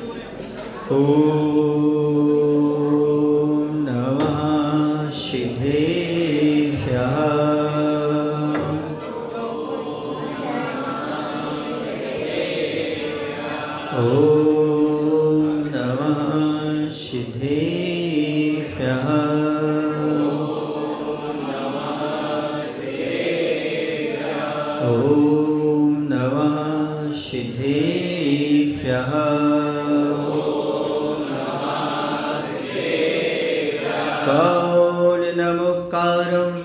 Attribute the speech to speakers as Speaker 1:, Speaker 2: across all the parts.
Speaker 1: ॐ नमः सिद्धेभ्यः। ॐ नमः सिद्धेभ्यः। ॐ नमः सिद्धेभ्यः। कौलिनमुक्कारम्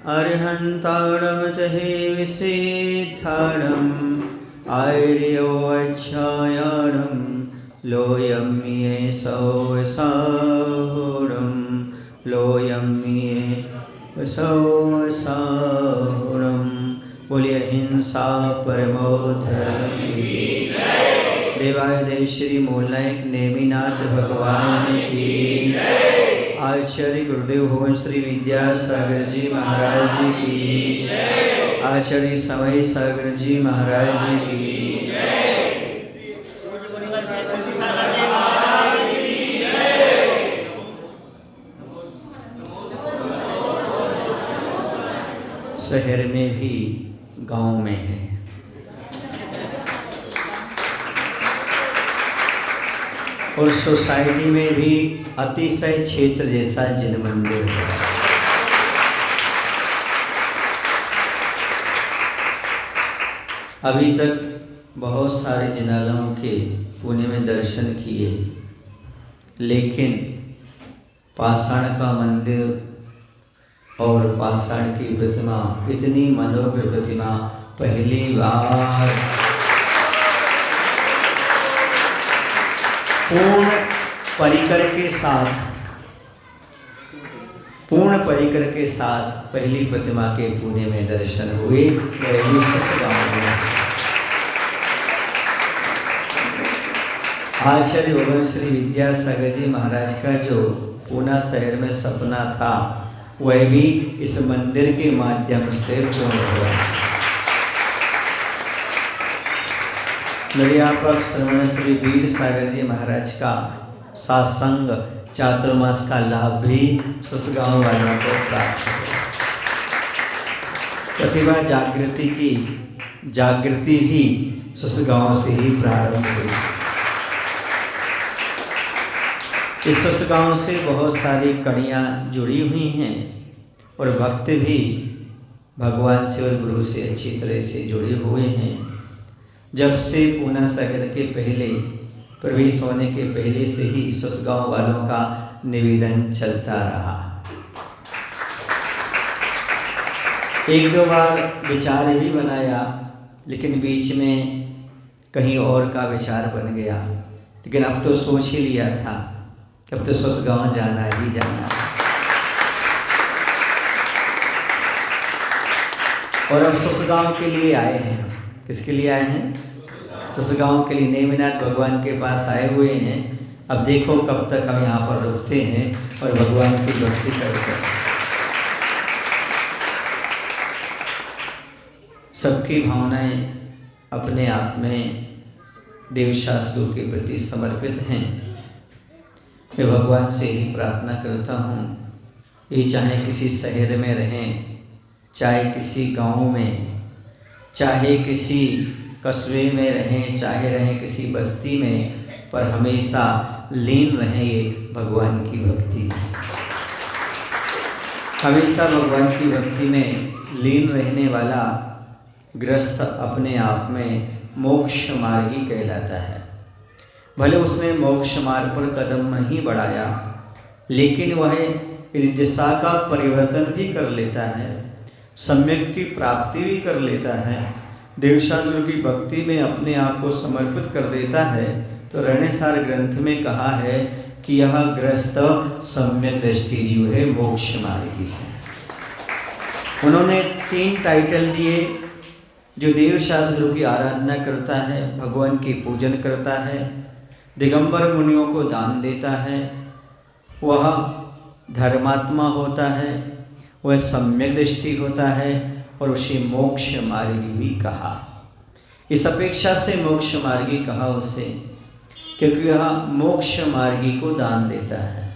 Speaker 1: अर्हन्ताणं च हे विसिद्धाणम् आर्योच्छायाणं लोयं ये सौसाहुरं लोयं ये सौसाहुरं। बोलिए हिंसा परमो धर्म की। देवाय देव श्री मूलनायक नेमिनाथ भगवान की। आचार्य गुरुदेव भवन श्री विद्यासागर जी महाराज जी की। आचार्य समय सागर जी महाराज जी की। शहर में भी गांव में है। और सोसाइटी में भी अतिशय क्षेत्र जैसा जिन मंदिर है। अभी तक बहुत सारे जिनालयों के पुणे में दर्शन किए, लेकिन पाषाण का मंदिर और पाषाण की प्रतिमा, इतनी मनोज्ञ प्रतिमा पहली बार पूर्ण परिकर के साथ पहली प्रतिमा के पुणे में दर्शन हुए। आचार्य भगवान श्री विद्यासागर जी महाराज का जो पूना शहर में सपना था, वह भी इस मंदिर के माध्यम से पूर्ण हुआ। निर्यापक श्रवण श्री वीर सागर जी महाराज का सत्संग चातुर्मास का लाभ भी सुसगांव वालों को प्राप्त हुआ। प्रतिभा जागृति भी सुसगांव से ही प्रारंभ हुई। इस सुसगांव से बहुत सारी कड़ियाँ जुड़ी हुई हैं और भक्त भी भगवान से और गुरु से अच्छी तरह से जुड़े हुए हैं। जब से पूना शहर के पहले प्रवेश होने के पहले से ही सुसगांव वालों का निवेदन चलता रहा। एक दो बार विचार भी बनाया, लेकिन बीच में कहीं और का विचार बन गया। लेकिन अब तो सोच ही लिया था, अब तो सुसगांव जाना ही जाना। और अब सुसगांव के लिए आए हैं। किसके लिए आए हैं? सुसगांव के लिए नेमिनाथ भगवान के पास आए हुए हैं। अब देखो कब तक हम यहाँ पर रुकते हैं और भगवान की भक्ति करते हैं। सबकी भावनाएं अपने आप में देव शास्त्रों के प्रति समर्पित हैं। मैं भगवान से ही प्रार्थना करता हूँ, ये चाहे किसी शहर में रहें, चाहे किसी गांव में, चाहे किसी कस्बे में रहें, चाहे रहें किसी बस्ती में, पर हमेशा लीन रहें ये भगवान की भक्ति में। हमेशा भगवान की भक्ति में लीन रहने वाला गृहस्थ अपने आप में मोक्ष मार्गी कहलाता है। भले उसने मोक्ष मार्ग पर कदम नहीं बढ़ाया, लेकिन वह दिशा का परिवर्तन भी कर लेता है, सम्यक की प्राप्ति भी कर लेता है, देवशास्त्रों की भक्ति में अपने आप को समर्पित कर देता है। तो रणसार ग्रंथ में कहा है कि यह ग्रस्त सम्यक दृष्टि जीव है, मोक्ष मार्गी है। उन्होंने 3 टाइटल दिए। जो देवशास्त्रों की आराधना करता है, भगवान की पूजन करता है, दिगंबर मुनियों को दान देता है, वह धर्मात्मा होता है, वह सम्यक दृष्टि होता है और उसे मोक्ष मार्गी भी कहा। इस अपेक्षा से मोक्ष मार्गी कहा उसे क्योंकि वह मोक्ष मार्गी को दान देता है,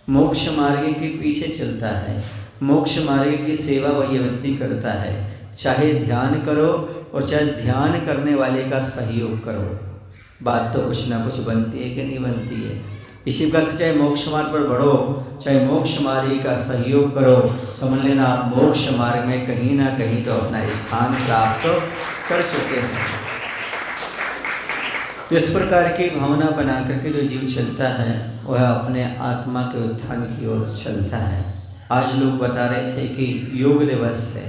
Speaker 1: मोक्ष मार्गी के पीछे चलता है, मोक्ष मार्गी की सेवा वही व्यक्ति करता है। चाहे ध्यान करो और चाहे ध्यान करने वाले का सहयोग करो, बात तो कुछ ना कुछ बनती है कि नहीं बनती है। इसी प्रकार से चाहे मोक्ष मार्ग पर बढ़ो, चाहे मोक्ष मार्ग का सहयोग करो, समझ लेना आप मोक्ष मार्ग में कहीं ना कहीं तो अपना स्थान प्राप्त कर चुके हैं। तो इस प्रकार की भावना बना करके जो जीव चलता है वह अपने आत्मा के उत्थान की ओर चलता है। आज लोग बता रहे थे कि योग दिवस है।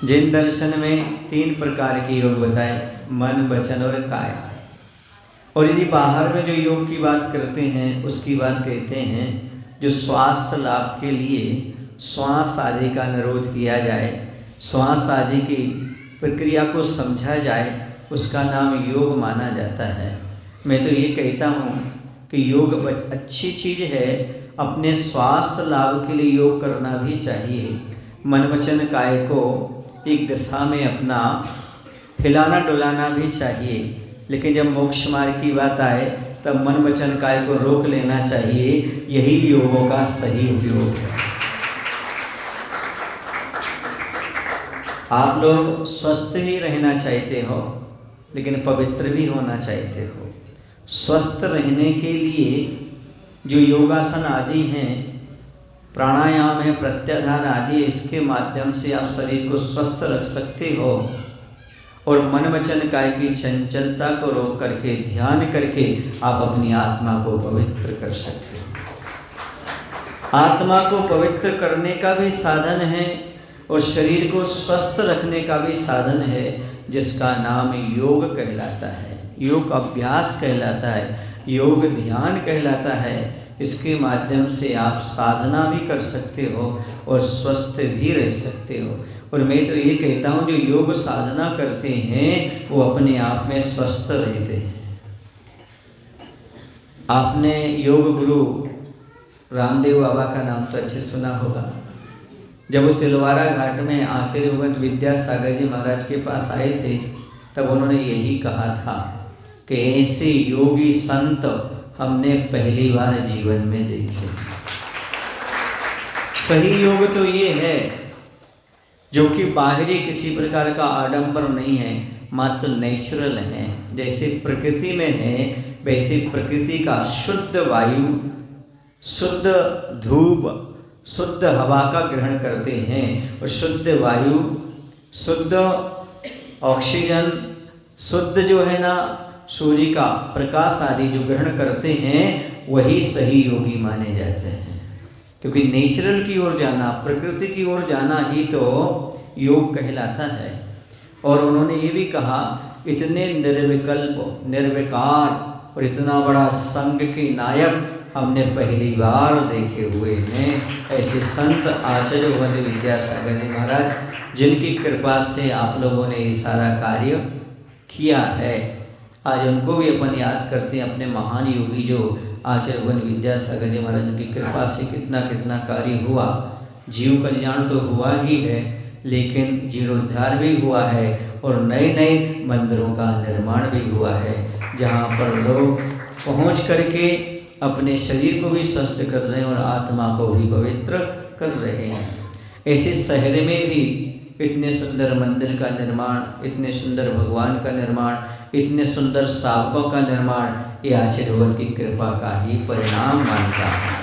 Speaker 1: जैन दर्शन में 3 प्रकार के योग बताए, मन, वचन और काया। और यदि बाहर में जो योग की बात करते हैं उसकी बात कहते हैं जो स्वास्थ्य लाभ के लिए श्वास आदि का निरोध किया जाए, श्वास आदि की प्रक्रिया को समझा जाए, उसका नाम योग माना जाता है। मैं तो ये कहता हूँ कि योग अच्छी चीज़ है, अपने स्वास्थ्य लाभ के लिए योग करना भी चाहिए। मन वचन काया को एक दिशा में अपना हिलाना डुलाना भी चाहिए, लेकिन जब मोक्ष मार्ग की बात आए तब मन वचन काया को रोक लेना चाहिए। यही योगों का सही उपयोग है। आप लोग स्वस्थ ही रहना चाहते हो लेकिन पवित्र भी होना चाहते हो। स्वस्थ रहने के लिए जो योगासन आदि हैं, प्राणायाम है, प्रत्याहार आदि, इसके माध्यम से आप शरीर को स्वस्थ रख सकते हो और मन वचन काया की चंचलता को रोक करके ध्यान करके आप अपनी आत्मा को पवित्र कर सकते हो। आत्मा को पवित्र करने का भी साधन है और शरीर को स्वस्थ रखने का भी साधन है, जिसका नाम योग कहलाता है, योग अभ्यास कहलाता है, योग ध्यान कहलाता है। इसके माध्यम से आप साधना भी कर सकते हो और स्वस्थ भी रह सकते हो। और मैं तो ये कहता हूँ जो योग साधना करते हैं वो अपने आप में स्वस्थ रहते हैं। आपने योग गुरु रामदेव बाबा का नाम तो अच्छे सुना होगा। जब वो तिलवारा घाट में आचार्य भगवंत विद्यासागर जी महाराज के पास आए थे तब उन्होंने यही कहा था कि ऐसे योगी संत हमने पहली बार जीवन में देखे। सही योग तो ये है जो कि बाहरी किसी प्रकार का आडंबर नहीं है, मात्र नेचुरल है। जैसे प्रकृति में है वैसे प्रकृति का शुद्ध वायु, शुद्ध धूप, शुद्ध हवा का ग्रहण करते हैं और शुद्ध वायु, शुद्ध ऑक्सीजन, शुद्ध जो है ना सूर्य का प्रकाश आदि जो ग्रहण करते हैं वही सही योगी माने जाते हैं। क्योंकि नेचुरल की ओर जाना, प्रकृति की ओर जाना ही तो योग कहलाता है। और उन्होंने ये भी कहा इतने निर्विकल्प, निर्विकार और इतना बड़ा संघ के नायक हमने पहली बार देखे हुए हैं। ऐसे संत आचार्य भगवंत विद्यासागर जी महाराज, जिनकी कृपा से आप लोगों ने ये सारा कार्य किया है, आज उनको भी अपन याद करते हैं। अपने महान योगी जो आचार्य भगवंत विद्यासागर जी महाराज की कृपा से कितना कितना कार्य हुआ। जीव कल्याण तो हुआ ही है लेकिन जीर्णोद्धार भी हुआ है और नए नए मंदिरों का निर्माण भी हुआ है, जहाँ पर लोग पहुँच करके अपने शरीर को भी स्वस्थ कर रहे हैं और आत्मा को भी पवित्र कर रहे हैं। ऐसे शहर में भी इतने सुंदर मंदिर का निर्माण, इतने सुंदर भगवान का निर्माण, इतने सुंदर सावकों का निर्माण, ये आचार्य भगवान की कृपा का ही परिणाम मानता है।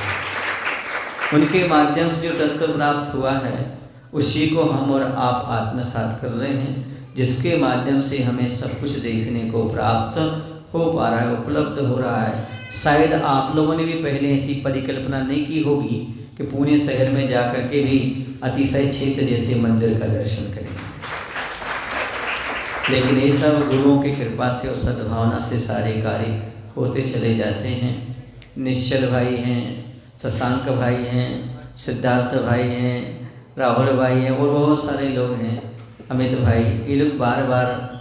Speaker 1: उनके माध्यम से जो तत्व प्राप्त हुआ है उसी को हम और आप आत्मसात कर रहे हैं, जिसके माध्यम से हमें सब कुछ देखने को प्राप्त हो पा रहा है, उपलब्ध हो रहा है। शायद आप लोगों ने भी पहले ऐसी परिकल्पना नहीं की होगी कि पुणे शहर में जाकर के भी अतिशय क्षेत्र जैसे मंदिर का दर्शन करें, लेकिन ये सब गुरुओं की कृपा से और सद्भावना से सारे कार्य होते चले जाते हैं। निश्चल भाई हैं, शशांक भाई हैं, सिद्धार्थ भाई हैं, राहुल भाई हैं और बहुत सारे लोग हैं, अमित भाई, ये लोग बार बार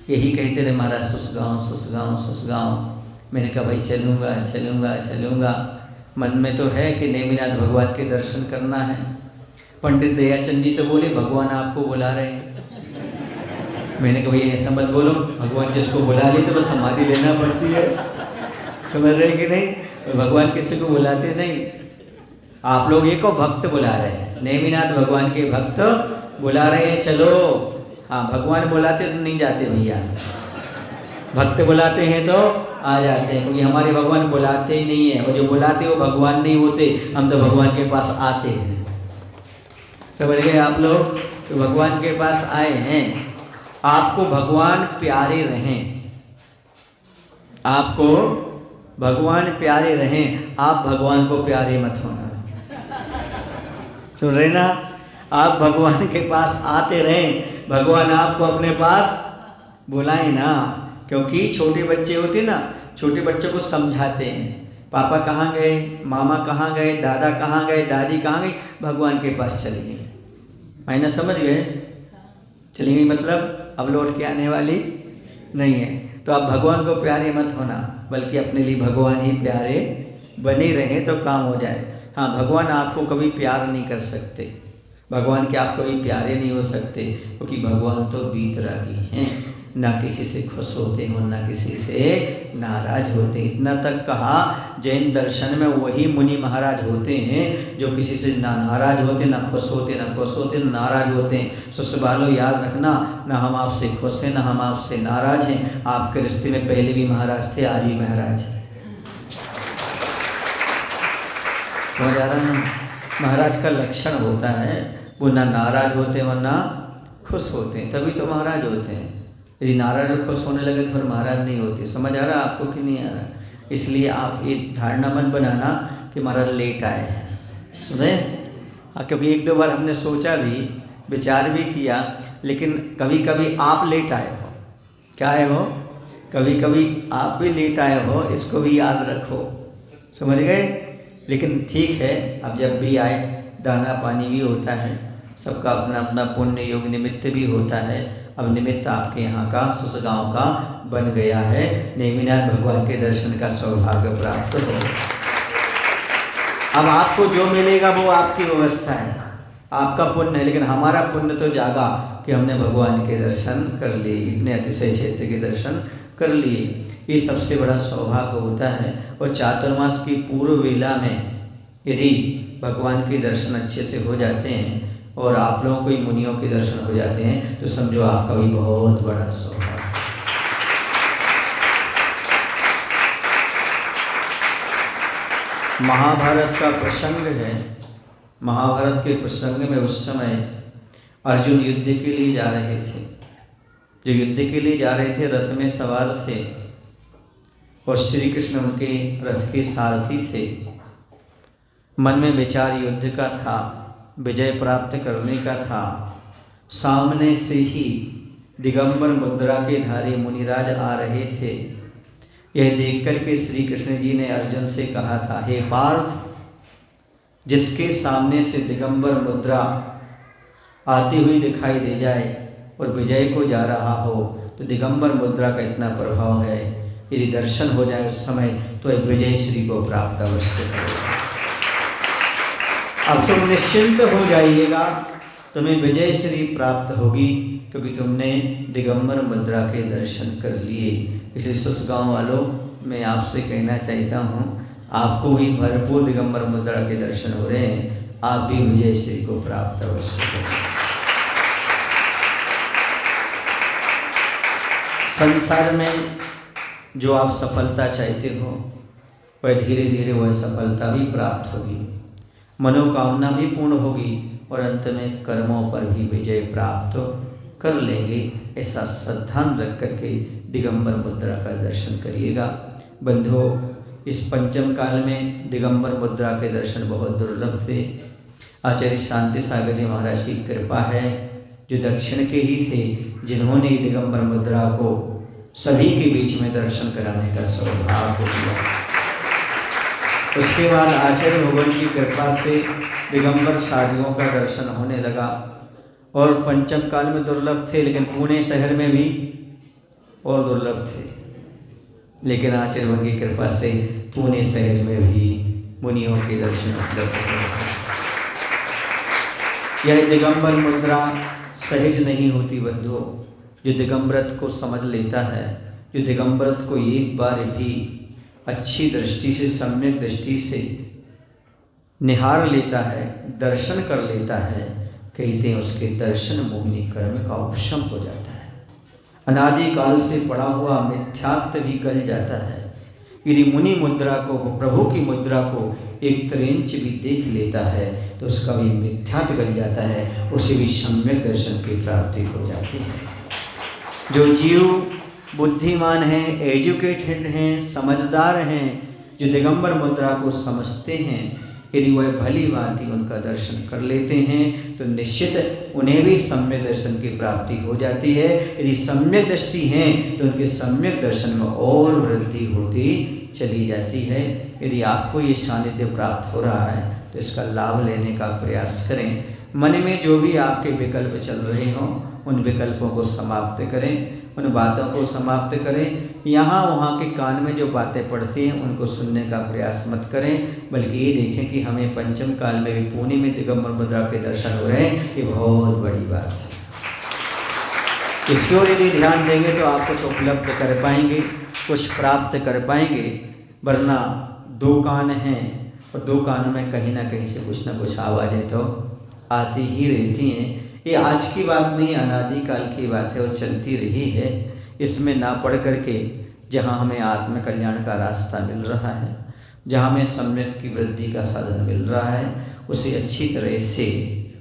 Speaker 1: यही कहते रहे महाराज सुसगांव सुसगांव सुसगांव। मैंने कहा भाई चलूँगा चलूँगा चलूँगा। मन में तो है कि नेमिनाथ भगवान के दर्शन करना है। पंडित दयाचंद जी तो बोले भगवान आपको बुला रहे हैं। मैंने कहा भैया ऐसा मत बोलो, भगवान जिसको बुला ले तो बस समाधि लेना पड़ती है, समझ रहे कि नहीं? भगवान किसी को बुलाते नहीं। आप लोग एक को भक्त बुला रहे हैं, नेमिनाथ भगवान के भक्त बुला रहे हैं, चलो। हाँ, भगवान बुलाते तो नहीं जाते भैया, भक्त बुलाते हैं तो आ जाते हैं, क्योंकि हमारे भगवान बुलाते ही नहीं है, और जो बुलाते वो भगवान नहीं होते, हम तो भगवान के पास आते हैं। समझ गए आप लोग? तो भगवान के पास आए हैं। आपको भगवान प्यारे रहें, आपको भगवान प्यारे रहें, आप भगवान को प्यारे मत होना। सुन रहे ना? आप भगवान के पास आते रहें, भगवान आपको अपने पास बुलाए ना। क्योंकि छोटे बच्चे होते ना, छोटे बच्चों को समझाते हैं, पापा कहाँ गए, मामा कहाँ गए, दादा कहाँ गए, दादी कहाँ गई, भगवान के पास चलिए। मायना समझ गए? चली गई मतलब अब लौट के आने वाली नहीं है। तो आप भगवान को प्यारे मत होना, बल्कि अपने लिए भगवान ही प्यारे बने रहें तो काम हो जाए। हाँ, भगवान आपको कभी प्यार नहीं कर सकते, भगवान के आप कभी प्यारे नहीं हो सकते, क्योंकि भगवान तो बीतरागी हैं, ना किसी से खुश होते हैं ना किसी से नाराज होते। इतना तक कहा, जैन दर्शन में वही मुनि महाराज होते हैं जो किसी से ना नाराज होते, ना खुश होते, ना खुश होते ना नाराज होते हैं। सो बालों याद रखना, ना हम आपसे खुश हैं ना हम आपसे नाराज हैं। आपके रिश्ते में पहले भी महाराज थे, आज भी महाराज हैं। समझ आ रहा है? महाराज का लक्षण होता है वो ना नाराज होते और ना खुश होते हैं, तभी तो महाराज होते हैं। यदि नाराज और खुश होने लगे तो फिर महाराज नहीं होते। समझ आ रहा आपको कि नहीं आ रहा? इसलिए आप ये धारणा मत बनाना कि महाराज लेट आए हैं, सुने? हाँ, क्योंकि एक दो बार हमने सोचा भी, विचार भी किया, लेकिन कभी कभी आप लेट आए हो। क्या आए हो? कभी कभी आप भी लेट आए हो, इसको भी याद रखो। समझ गए? लेकिन ठीक है, अब जब भी आए, दाना पानी भी होता है, सबका अपना अपना पुण्य योग निमित्त भी होता है। अब निमित्त आपके यहाँ का सुसगांव का बन गया है, नेमिनाथ भगवान के दर्शन का सौभाग्य प्राप्त हो। अब आपको जो मिलेगा वो आपकी व्यवस्था है, आपका पुण्य है, लेकिन हमारा पुण्य तो जागा कि हमने भगवान के दर्शन कर लिए, इतने अतिशय क्षेत्र के दर्शन कर लिए। ये सबसे बड़ा सौभाग्य होता है। और चातुर्मास की पूर्व वेला में यदि भगवान के दर्शन अच्छे से हो जाते हैं और आप लोगों को ही मुनियों के दर्शन हो जाते हैं, तो समझो आपका भी बहुत बड़ा सौभाग्य। महाभारत का प्रसंग है। महाभारत के प्रसंग में उस समय अर्जुन युद्ध के लिए जा रहे थे। जो युद्ध के लिए जा रहे थे, रथ में सवार थे और श्री कृष्ण उनके रथ के सारथी थे। मन में विचार युद्ध का था, विजय प्राप्त करने का था। सामने से ही दिगंबर मुद्रा के धारी मुनिराज आ रहे थे। यह देखकर के श्री कृष्ण जी ने अर्जुन से कहा था, हे पार्थ, जिसके सामने से दिगंबर मुद्रा आती हुई दिखाई दे जाए और विजय को जा रहा हो, तो दिगंबर मुद्रा का इतना प्रभाव है, यदि दर्शन हो जाए उस समय तो एक विजय श्री को प्राप्त अवश्य करेगा। अब तुम निश्चिंत हो जाइएगा, तुम्हें विजय श्री प्राप्त होगी, क्योंकि तुमने दिगंबर मुद्रा के दर्शन कर लिए। इसी सुसगांव वालों, मैं आपसे कहना चाहता हूँ, आपको भी भरपूर दिगंबर मुद्रा के दर्शन हो रहे हैं, आप भी विजय श्री को प्राप्त अवश्य करें। संसार में जो आप सफलता चाहते हो, वह धीरे धीरे वह सफलता भी प्राप्त होगी, मनोकामना भी पूर्ण होगी और अंत में कर्मों पर भी विजय प्राप्त कर लेंगे। ऐसा श्रद्धान रख करके दिगंबर मुद्रा का दर्शन करिएगा। बंधुओं, इस पंचम काल में दिगंबर मुद्रा के दर्शन बहुत दुर्लभ थे। आचार्य शांति सागर जी महाराज की कृपा है, जो दक्षिण के ही थे, जिन्होंने दिगंबर मुद्रा को सभी के बीच में दर्शन कराने का सौभाग्य दिया। उसके बाद आचार्य भगवान की कृपा से दिगंबर साधुओं का दर्शन होने लगा और पंचम काल में दुर्लभ थे, लेकिन पुणे शहर में भी और दुर्लभ थे। लेकिन आचार्य भगवान की कृपा से पुणे शहर में भी मुनियों के दर्शन उपलब्ध हुए। यह दिगंबर मुद्रा सहज नहीं होती बंधुओं, जो दिगंबरत्व को समझ लेता है, जो दिगंबरत्व को एक बार भी अच्छी दृष्टि से, सम्यक दृष्टि से निहार लेता है, दर्शन कर लेता है, कहते हैं उसके दर्शन मोहिनी कर्म का उपशम हो जाता है। अनादिकाल से पड़ा हुआ मिथ्यात्व भी गल जाता है। यदि मुनि मुद्रा को, प्रभु की मुद्रा को एक त्रेंच भी देख लेता है तो उसका भी मिथ्यात्व गल जाता है, उसे भी सम्यक दर्शन की प्राप्ति हो जाती है। जो जीव बुद्धिमान हैं, एजुकेटेड हैं, समझदार हैं, जो दिगंबर मुद्रा को समझते हैं, यदि वह भली भांति उनका दर्शन कर लेते हैं तो निश्चित उन्हें भी सम्यक दर्शन की प्राप्ति हो जाती है। यदि सम्यक दृष्टि है तो उनके सम्यक दर्शन में और वृद्धि होती चली जाती है। यदि आपको ये सानिध्य प्राप्त हो रहा है तो इसका लाभ लेने का प्रयास करें। मन में जो भी आपके विकल्प चल रहे हों उन विकल्पों को समाप्त करें, उन बातों को समाप्त करें। यहाँ वहाँ के कान में जो बातें पड़ती हैं उनको सुनने का प्रयास मत करें, बल्कि ये देखें कि हमें पंचम काल में भी पुणे में दिगंबर मुद्रा के दर्शन हो रहे हैं, ये बहुत बड़ी बात है। इसकी ओर यदि ध्यान देंगे तो आप कुछ उपलब्ध कर पाएंगे, कुछ प्राप्त कर पाएंगे। वरना दो कान हैं और दो कानों में कहीं ना कहीं से कुछ ना कुछ आवाज़ें तो आती ही रहती हैं। ये आज की बात नहीं, अनादिकाल की बात है और चलती रही है। इसमें ना पढ़ करके जहाँ हमें आत्म कल्याण का रास्ता मिल रहा है, जहाँ हमें सम्यक की वृद्धि का साधन मिल रहा है, उसे अच्छी तरह से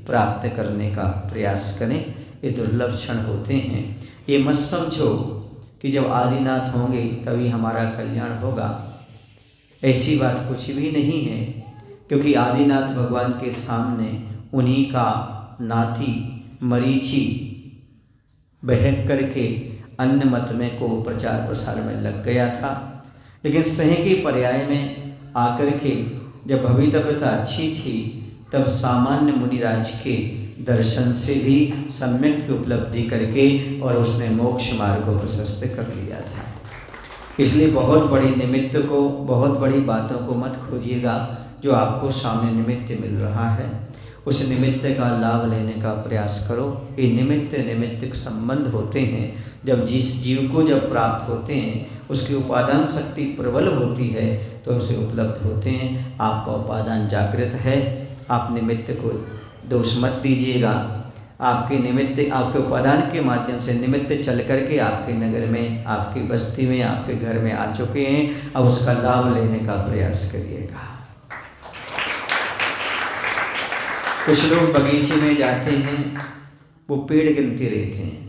Speaker 1: प्राप्त करने का प्रयास करें। ये दुर्लभ क्षण होते हैं। ये मत समझो कि जब आदिनाथ होंगे तभी हमारा कल्याण होगा, ऐसी बात कुछ भी नहीं है। क्योंकि आदिनाथ भगवान के सामने उन्हीं का नाती मरीचि बहक करके अन्य मत में को प्रचार प्रसार में लग गया था। लेकिन सह के पर्याय में आकर के जब भवितव्यता अच्छी थी तब सामान्य मुनिराज के दर्शन से भी सम्यक की उपलब्धि करके और उसने मोक्ष मार्ग को प्रशस्त कर लिया था। इसलिए बहुत बड़ी निमित्त को, बहुत बड़ी बातों को मत खोजिएगा। जो आपको सामने निमित्त मिल रहा है उस निमित्त का लाभ लेने का प्रयास करो। ये निमित्तिक संबंध होते हैं। जब जिस जीव को जब प्राप्त होते हैं उसकी उपादान शक्ति प्रबल होती है तो उसे उपलब्ध होते हैं। आपका उपादान जागृत है, आप निमित्त को दोष मत दीजिएगा। आपके निमित्त, आपके उपादान के माध्यम से निमित्त चल करके आपके नगर में, आपकी बस्ती में, आपके घर में आ चुके हैं। अब उसका लाभ लेने का प्रयास करिएगा। कुछ लोग बगीचे में जाते हैं, वो पेड़ गिनते रहते हैं।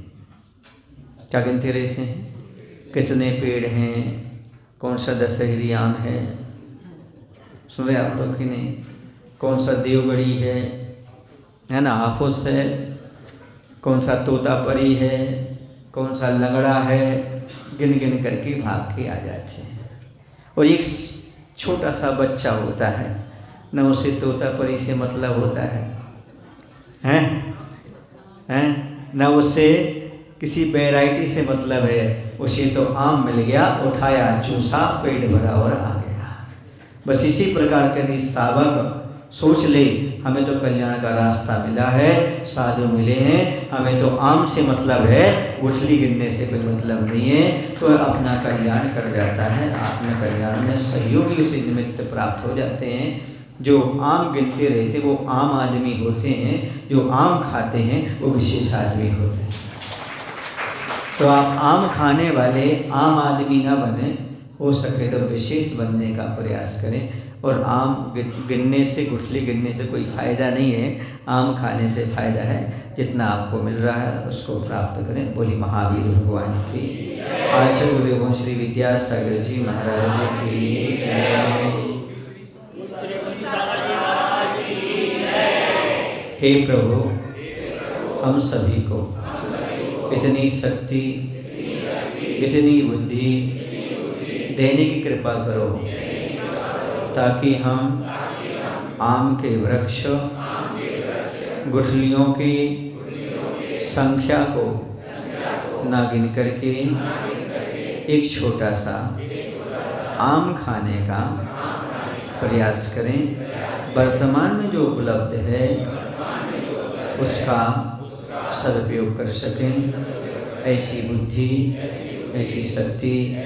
Speaker 1: क्या गिनते रहते हैं? कितने पेड़ हैं, कौन सा दशहरी आम है, सुन रहे आप लोग कि नहीं, कौन सा देवगढ़ी है ना, हाफुस है, कौन सा तोतापरी है, कौन सा लंगड़ा है, गिन गिन करके भाग के आ जाते हैं। और एक छोटा सा बच्चा होता है, न उसे तोतापरी से मतलब होता है, न उसे किसी वैरायटी से मतलब है। उसे तो आम मिल गया, उठाया, चूसा, पेट भरा और आ गया। बस इसी प्रकार के यदि सावक सोच ले हमें तो कल्याण का रास्ता मिला है, साधु मिले हैं, हमें तो आम से मतलब है, गुठली गिनने से कोई मतलब नहीं है, तो अपना कल्याण कर जाता है। आत्म कल्याण में सहयोगी उसे निमित्त प्राप्त हो जाते हैं। जो आम गिनते रहते वो आम आदमी होते हैं, जो आम खाते हैं वो विशेष आदमी होते हैं। तो आप आम खाने वाले आम आदमी ना बने, हो सके तो विशेष बनने का प्रयास करें। और आम गिनने से, गुठली गिनने से कोई फ़ायदा नहीं है, आम खाने से फ़ायदा है। जितना आपको मिल रहा है उसको प्राप्त करें। बोली महावीर भगवान की। आचार्य गुरुदेव श्री विद्यासागर जी महाराज की जय। हे प्रभु, हम सभी को इतनी शक्ति, इतनी बुद्धि देने की कृपा करो ताकि हम आम के वृक्ष, गुठलियों की संख्या को ना गिन करके एक छोटा सा आम खाने का प्रयास करें। वर्तमान में जो उपलब्ध है उसका सदुपयोग कर सकें। ऐसी बुद्धि, ऐसी शक्ति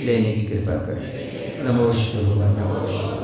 Speaker 1: देने की कृपा करें। नमो शिवाय, नमो शिवाय।